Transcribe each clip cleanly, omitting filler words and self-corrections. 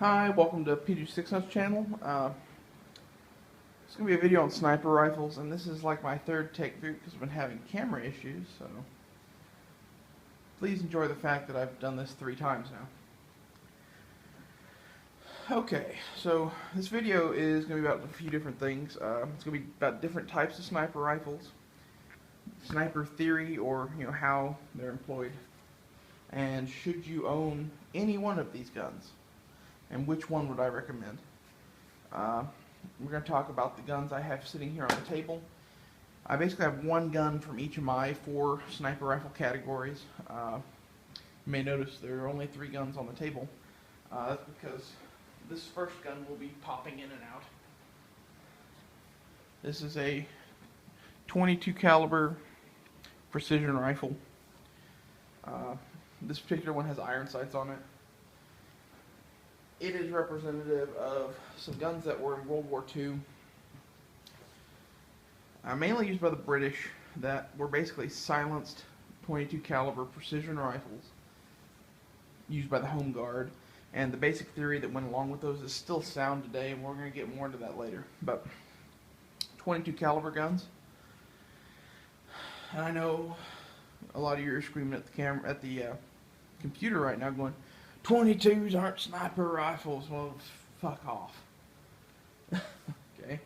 Hi, welcome to PG600's channel. It's going to be a video on sniper rifles, and this is like my third take through because I've been having camera issues, so please enjoy the fact that I've done this 3 times now. Okay, so this video is going to be about a few different things. It's going to be about different types of sniper rifles, sniper theory, or how they're employed, and should you own any one of these guns, and which one would I recommend. We're going to talk about the guns I have sitting here on the table. I basically have one gun from each of my 4 sniper rifle categories. You may notice there are only 3 guns on the table. That's because this first gun will be popping in and out. This is a 22 caliber precision rifle. This particular one has iron sights on it. It is representative of some guns that were in World War II, mainly used by the British, that were basically silenced 22 caliber precision rifles used by the Home Guard, and the basic theory that went along with those is still sound today, and we're going to get more into that later. But 22 caliber guns, and I know a lot of you are screaming at the computer right now going, 22s aren't sniper rifles. Well, fuck off. Okay.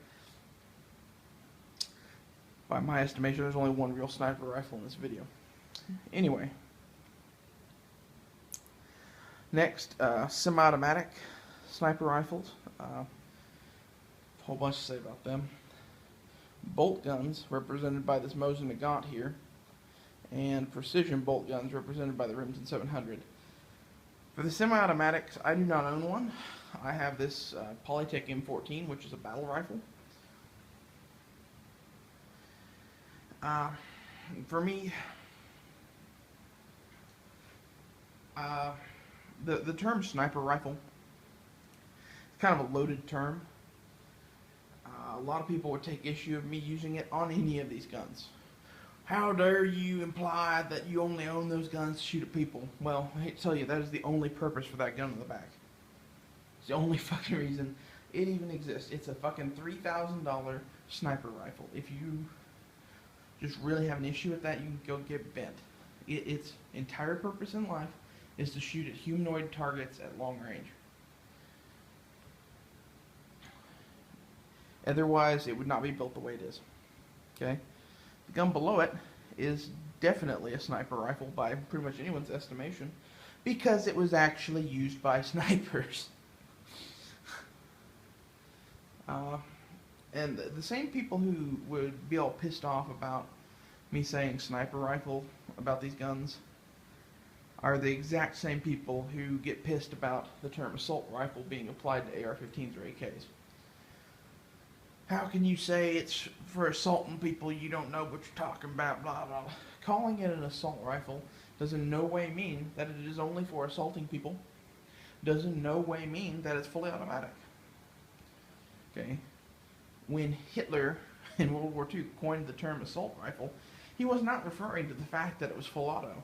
By my estimation, there's only one real sniper rifle in this video. Anyway. Next, semi-automatic sniper rifles. A whole bunch to say about them. Bolt guns, represented by this Mosin Nagant here. And precision bolt guns, represented by the Remington 700. For the semi-automatics, I do not own one. I have this Polytech M14, which is a battle rifle. For me, the term sniper rifle is kind of a loaded term. A lot of people would take issue of me using it on any of these guns. How dare you imply that you only own those guns to shoot at people? Well, I hate to tell you, that is the only purpose for that gun in the back. It's the only fucking reason it even exists. It's a fucking $3,000 sniper rifle. If you just really have an issue with that, you can go get bent. Its entire purpose in life is to shoot at humanoid targets at long range. Otherwise, it would not be built the way it is. Okay? The gun below it is definitely a sniper rifle by pretty much anyone's estimation, because it was actually used by snipers. And the same people who would be all pissed off about me saying sniper rifle about these guns are the exact same people who get pissed about the term assault rifle being applied to AR-15s or AKs. How can you say it's for assaulting people you don't know what you're talking about, blah, blah, blah. Calling it an assault rifle does in no way mean that it is only for assaulting people. Does in no way mean that it's fully automatic. Okay? When Hitler in World War II coined the term assault rifle, he was not referring to the fact that it was full auto.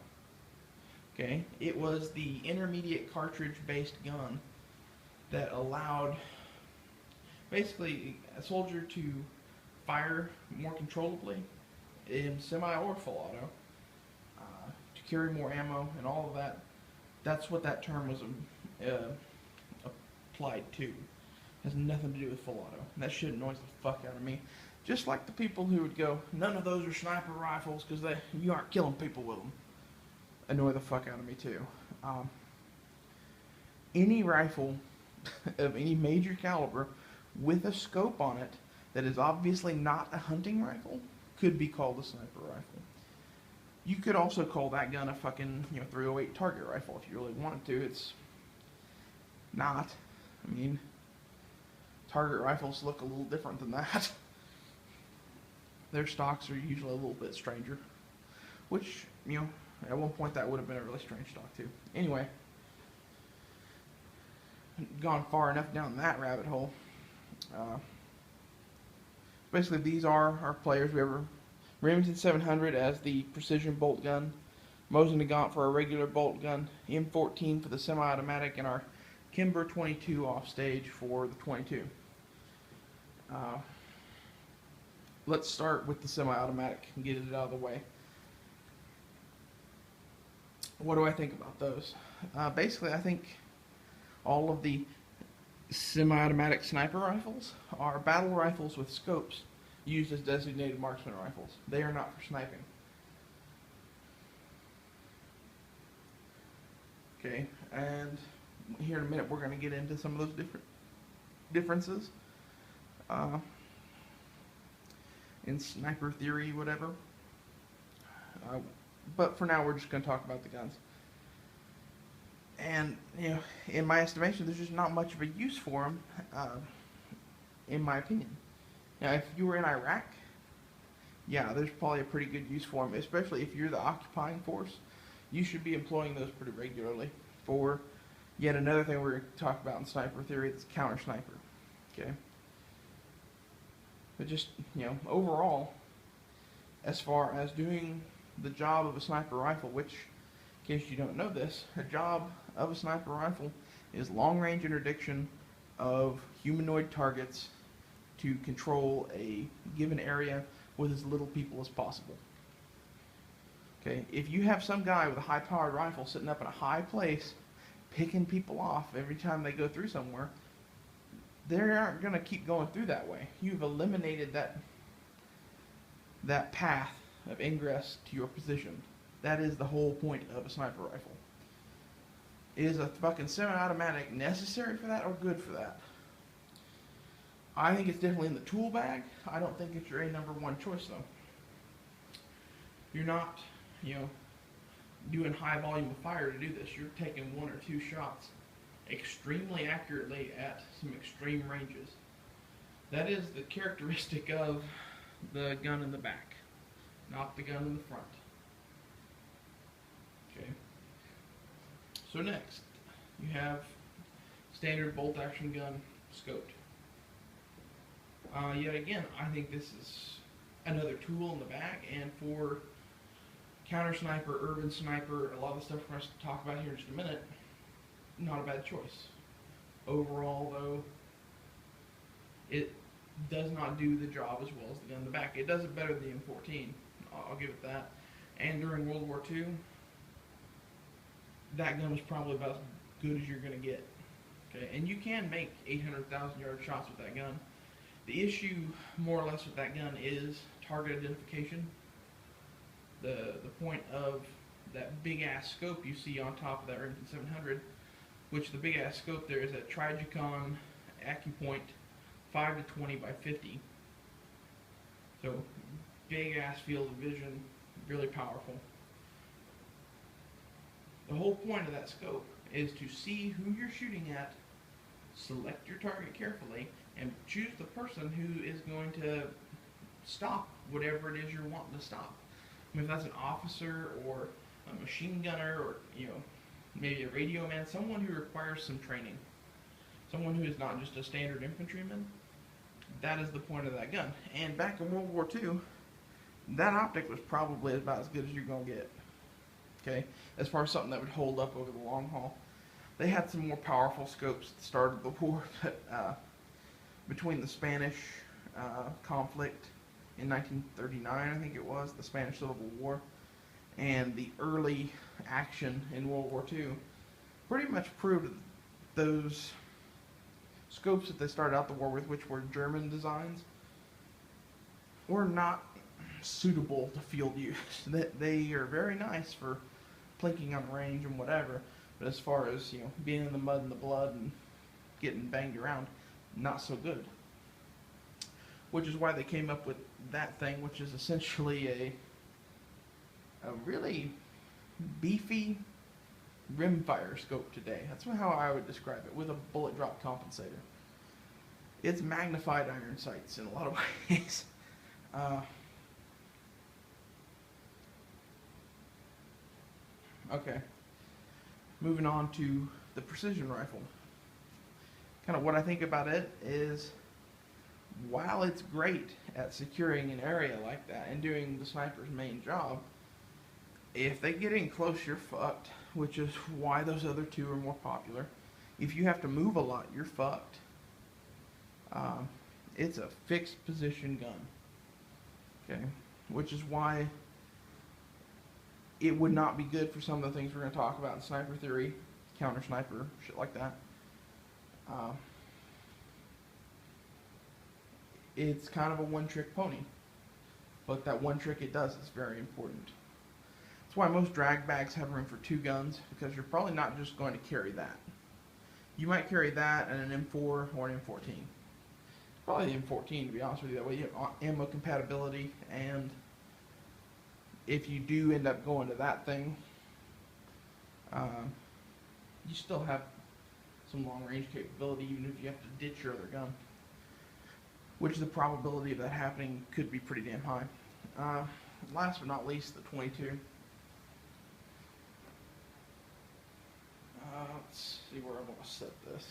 Okay? It was the intermediate cartridge-based gun that allowed basically a soldier to fire more controllably in semi or full auto, to carry more ammo and all of that. That's what that term was applied to. It has nothing to do with full auto. And that shit annoys the fuck out of me. Just like the people who would go, none of those are sniper rifles because you aren't killing people with them. Annoy the fuck out of me too. Any rifle of any major caliber with a scope on it that is obviously not a hunting rifle could be called a sniper rifle. You could also call that gun a fucking 308 target rifle if you really wanted to. It's not. I mean, target rifles look a little different than that. Their stocks are usually a little bit stranger, which, at one point that would have been a really strange stock too. Anyway, gone far enough down that rabbit hole. Basically, these are our players. We have a Remington 700 as the precision bolt gun, Mosin Nagant for our regular bolt gun, M14 for the semi-automatic, and our Kimber 22 off stage for the 22. Uh, let's start with the semi-automatic and get it out of the way. What do I think about those? Basically, I think all of the semi-automatic sniper rifles are battle rifles with scopes used as designated marksman rifles. They are not for sniping. Okay, and here in a minute we're going to get into some of those differences in sniper theory, whatever. But for now, we're just going to talk about the guns. And, you know, in my estimation, there's just not much of a use for them, in my opinion. Now, if you were in Iraq, yeah, there's probably a pretty good use for them, especially if you're the occupying force. You should be employing those pretty regularly for yet another thing we're going to talk about in sniper theory, that's counter sniper. Okay? But just, you know, overall, as far as doing the job of a sniper rifle, which, in case you don't know this, a job of a sniper rifle is long-range interdiction of humanoid targets to control a given area with as little people as possible. Okay, if you have some guy with a high-powered rifle sitting up in a high place, picking people off every time they go through somewhere, they aren't going to keep going through that way. You've eliminated that path of ingress to your position. That is the whole point of a sniper rifle. Is a fucking semi-automatic necessary for that or good for that? I think it's definitely in the tool bag. I don't think it's your number one choice though. You're not, you know, doing high volume of fire to do this. You're taking one or two shots extremely accurately at some extreme ranges. That is the characteristic of the gun in the back, not the gun in the front. Okay. So next, you have standard bolt action gun scoped. Yet again, I think this is another tool in the bag, and for counter sniper, urban sniper, a lot of the stuff we're going to talk about here in just a minute, not a bad choice. Overall, though, it does not do the job as well as the gun in the back. It does it better than the M14, I'll give it that. And during World War II, that gun was probably about as good as you're going to get. Okay, and you can make 800,000-yard shots with that gun. The issue, more or less, with that gun is target identification. The point of that big-ass scope you see on top of that Remington 700, which the big-ass scope there is that Trijicon AccuPoint 5 to 20 by 50. So, big-ass field of vision, really powerful. The whole point of that scope is to see who you're shooting at, select your target carefully, and choose the person who is going to stop whatever it is you're wanting to stop. I mean, if that's an officer or a machine gunner or, you know, maybe a radio man, someone who requires some training, someone who is not just a standard infantryman, that is the point of that gun. And back in World War II, that optic was probably about as good as you're going to get. Okay, as far as something that would hold up over the long haul. They had some more powerful scopes at the start of the war, but between the Spanish conflict in 1939, I think it was, the Spanish Civil War, and the early action in World War II, pretty much proved that those scopes that they started out the war with, which were German designs, were not suitable to field use. They are very nice for plinking on range and whatever, but as far as, you know, being in the mud and the blood and getting banged around, not so good. Which is why they came up with that thing, which is essentially a really beefy rimfire scope today. That's how I would describe it, with a bullet drop compensator. It's magnified iron sights in a lot of ways. Okay, moving on to the precision rifle. Kind of what I think about it is, while it's great at securing an area like that and doing the sniper's main job, if they get in close, you're fucked, which is why those other two are more popular. If you have to move a lot, you're fucked. Um, it's a fixed position gun. Okay, which is why it would not be good for some of the things we're going to talk about in sniper theory, counter sniper, shit like that. It's kind of a one-trick pony, but that one trick it does is very important. That's why most drag bags have room for 2 guns, because you're probably not just going to carry that. You might carry that and an M4 or an M14. Probably the M14, to be honest with you. That way you have ammo compatibility, and if you do end up going to that thing, you still have some long range capability, even if you have to ditch your other gun. Which the probability of that happening could be pretty damn high. Last but not least, the 22. Let's see where I want to set this.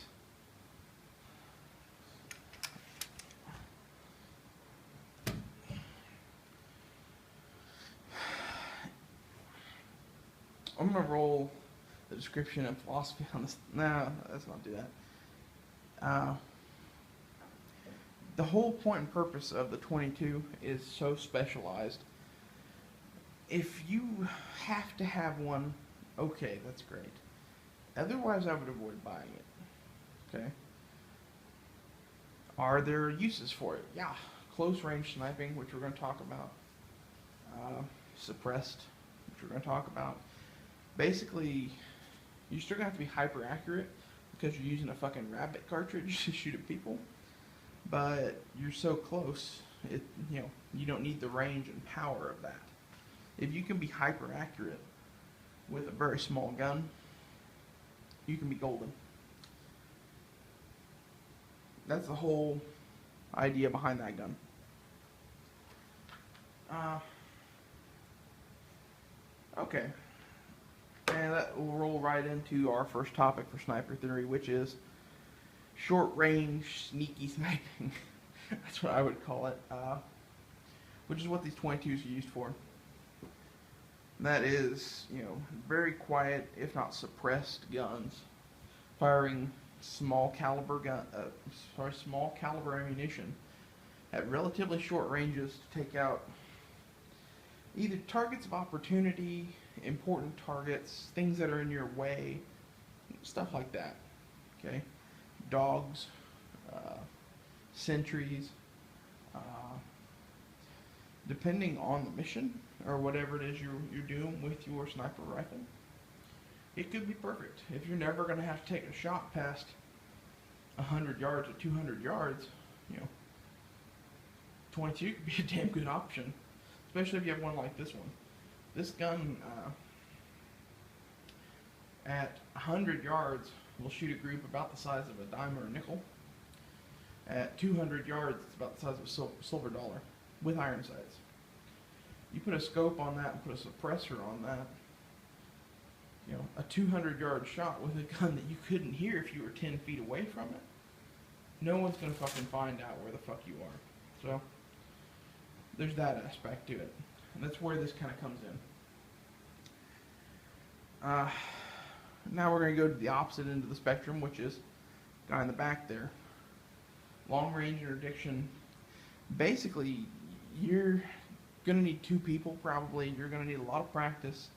I'm going to roll the description and philosophy on this. No, let's not do that. The whole point and purpose of the 22 is so specialized. If you have to have one, okay, that's great. Otherwise, I would avoid buying it. Okay? Are there uses for it? Yeah. Close range sniping, which we're going to talk about. Suppressed, which we're going to talk about. Basically, you're still going to have to be hyper accurate because you're using a fucking rabbit cartridge to shoot at people. But you're so close, you don't need the range and power of that. If you can be hyper accurate with a very small gun, you can be golden. That's the whole idea behind that gun. Okay. And that will roll right into our first topic for sniper theory, which is short range sneaky sniping. That's what I would call it. Which is what these 22s are used for. That is, very quiet, if not suppressed guns, firing small caliber ammunition at relatively short ranges to take out either targets of opportunity, important targets, things that are in your way, stuff like that. Okay, dogs, sentries, depending on the mission or whatever it is you're doing with your sniper rifle, it could be perfect. If you're never going to have to take a shot past 100 yards or 200 yards, 22 could be a damn good option, especially if you have one like this one. This gun, at 100 yards, will shoot a group about the size of a dime or a nickel. At 200 yards, it's about the size of a silver dollar, with iron sights. You put a scope on that and put a suppressor on that, a 200-yard shot with a gun that you couldn't hear if you were 10 feet away from it, no one's going to fucking find out where the fuck you are. So, there's that aspect to it. And that's where this kind of comes in. Now we're going to go to the opposite end of the spectrum, which is the guy in the back there. Long range interdiction. Basically, you're going to need 2 people probably. You're going to need a lot of practice,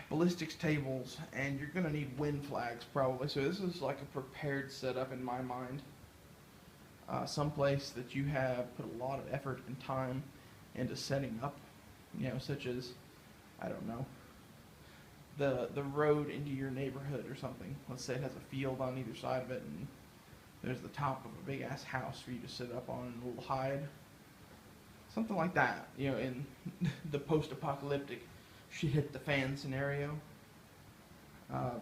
ballistics tables, and you're going to need wind flags probably. So this is like a prepared setup in my mind. Someplace that you have put a lot of effort and time into setting up, such as, I don't know, the road into your neighborhood or something. Let's say it has a field on either side of it, and there's the top of a big ass house for you to sit up on and a little hide. Something like that, in the post-apocalyptic shit hit the fan scenario.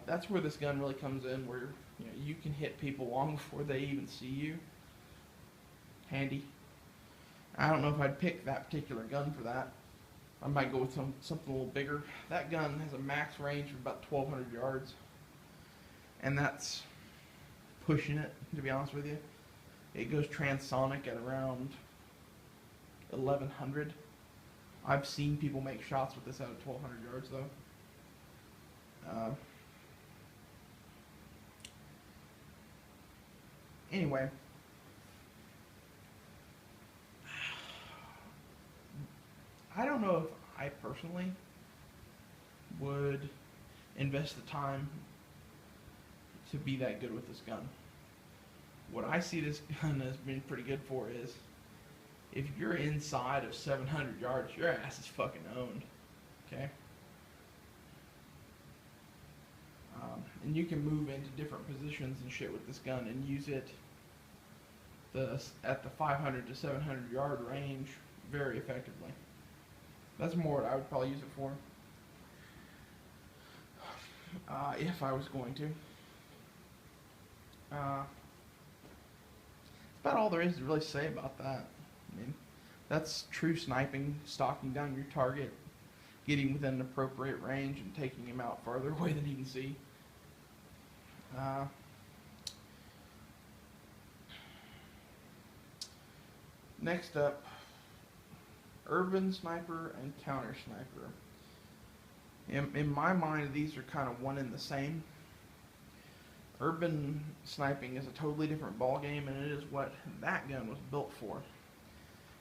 That's where this gun really comes in, where you can hit people long before they even see you. Handy. I don't know if I'd pick that particular gun for that. I might go with something a little bigger. That gun has a max range of about 1,200 yards. And that's pushing it, to be honest with you. It goes transonic at around 1,100. I've seen people make shots with this out of 1,200 yards, though. Anyway, I don't know if I personally would invest the time to be that good with this gun. What I see this gun as being pretty good for is if you're inside of 700 yards, your ass is fucking owned. Okay? And you can move into different positions and shit with this gun and use it at the 500 to 700 yard range very effectively. That's more what I would probably use it for. If I was going to. That's about all there is to really say about that. I mean, that's true sniping, stalking down your target, getting within an appropriate range, and taking him out farther away than he can see. Next up, urban sniper and counter sniper. In my mind, these are kind of one and the same. Urban sniping is a totally different ballgame, and it is what that gun was built for.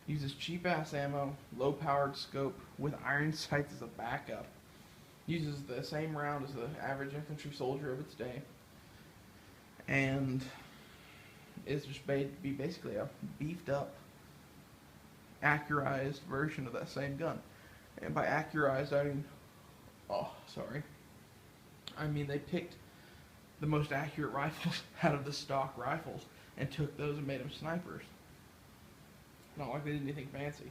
Uses cheap-ass ammo, low-powered scope, with iron sights as a backup. Uses the same round as the average infantry soldier of its day. And is just made to be basically a beefed-up, accurized version of that same gun. And by accurized, I mean they picked the most accurate rifles out of the stock rifles and took those and made them snipers. Not like they did anything fancy.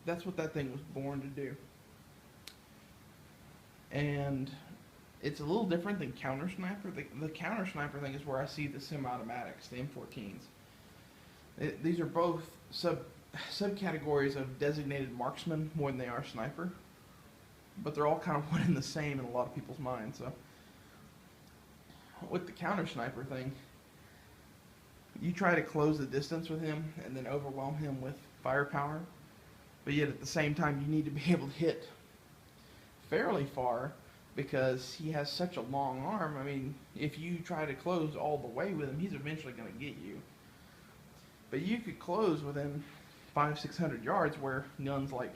That's what that thing was born to do. And it's a little different than counter sniper. The counter sniper thing is where I see the semi-automatics, the M14s. These are both subcategories of designated marksman more than they are sniper, but they're all kind of one and the same in a lot of people's minds. So with the counter sniper thing, you try to close the distance with him and then overwhelm him with firepower, but yet at the same time you need to be able to hit fairly far because he has such a long arm. I mean, if you try to close all the way with him, he's eventually going to get you. But you could close within 500-600 yards where guns like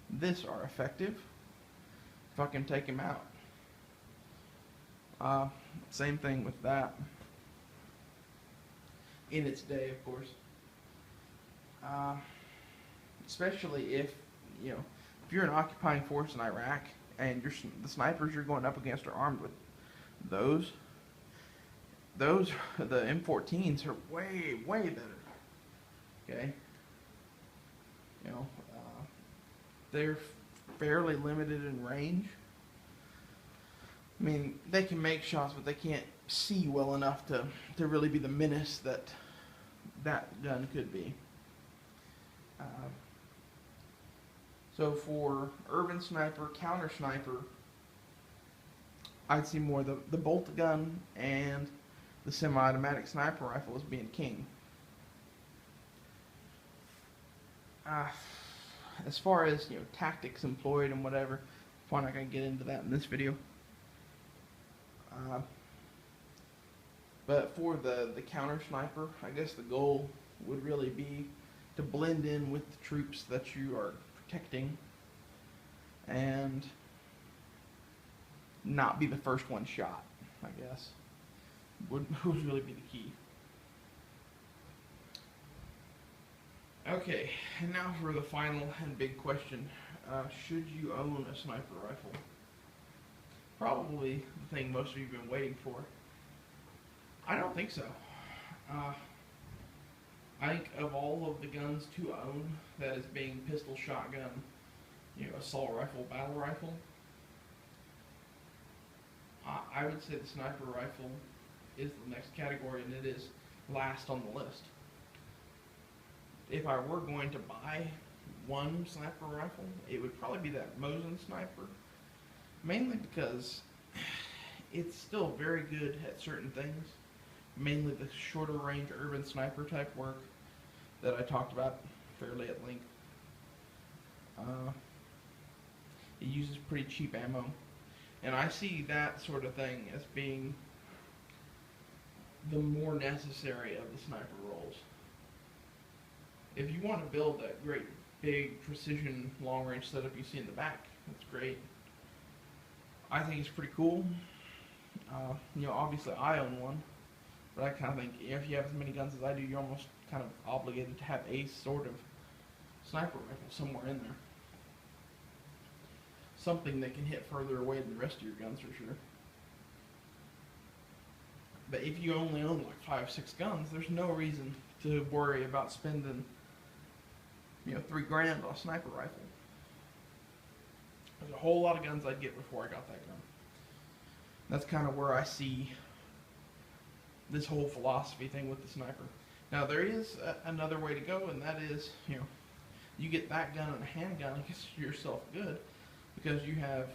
this are effective. Fucking take him out. Same thing with that. In its day, of course. Especially if you're an occupying force in Iraq and the snipers you're going up against are armed with the M14s are way better. Okay, they're fairly limited in range. I mean, they can make shots, but they can't see well enough to really be the menace that gun could be. So for urban sniper, counter sniper, I'd see more the bolt gun and the semi-automatic sniper rifle as being king. As far as tactics employed and whatever, I'm not gonna get into that in this video. But for the counter sniper, I guess the goal would really be to blend in with the troops that you are protecting and not be the first one shot, I guess, would really be the key. Okay, and now for the final and big question. Should you own a sniper rifle? Probably the thing most of you have been waiting for. I don't think so. I think of all of the guns to own, that is being pistol, shotgun, assault rifle, battle rifle, I would say the sniper rifle is the next category, and it is last on the list. If I were going to buy one sniper rifle, it would probably be that Mosin sniper, mainly because it's still very good at certain things, mainly the shorter range urban sniper type work that I talked about fairly at length. It uses pretty cheap ammo. And I see that sort of thing as being the more necessary of the sniper roles. If you want to build that great big precision long range setup you see in the back, that's great. I think it's pretty cool. Obviously I own one, but I kind of think if you have as many guns as I do, you're almost kind of obligated to have a sort of sniper rifle somewhere in there. Something that can hit further away than the rest of your guns for sure. But if you only own like 5, 6 guns, there's no reason to worry about spending, $3,000 on a sniper rifle. There's a whole lot of guns I'd get before I got that gun. That's kind of where I see this whole philosophy thing with the sniper. Now there is another way to go, and that is, you get that gun and a handgun and consider yourself good, because you have,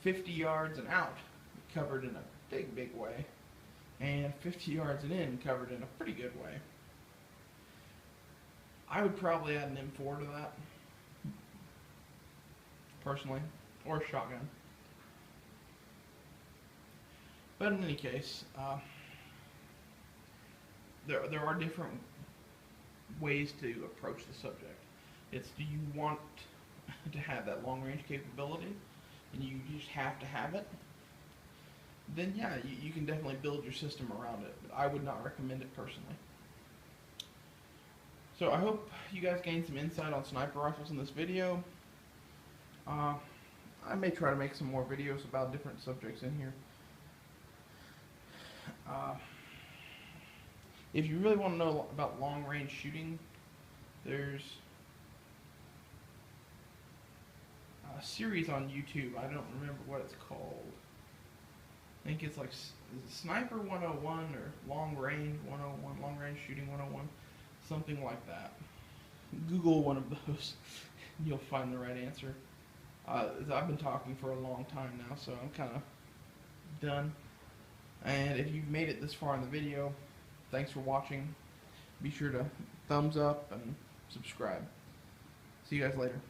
50 yards and out covered in a big, big way, and 50 yards and in covered in a pretty good way. I would probably add an M4 to that, personally, or a shotgun. But in any case, there are different ways to approach the subject. It's, do you want to have that long range capability, and you just have to have it? Then yeah, you can definitely build your system around it, but I would not recommend it personally. So I hope you guys gained some insight on sniper rifles in this video. I may try to make some more videos about different subjects in here. If you really want to know about long range shooting, there's a series on YouTube. I don't remember what it's called. I think it's like Sniper 101 or Long Range 101, Long Range Shooting 101, something like that. Google one of those, and you'll find the right answer. I've been talking for a long time now, so I'm kind of done. And if you've made it this far in the video, thanks for watching. Be sure to thumbs up and subscribe. See you guys later.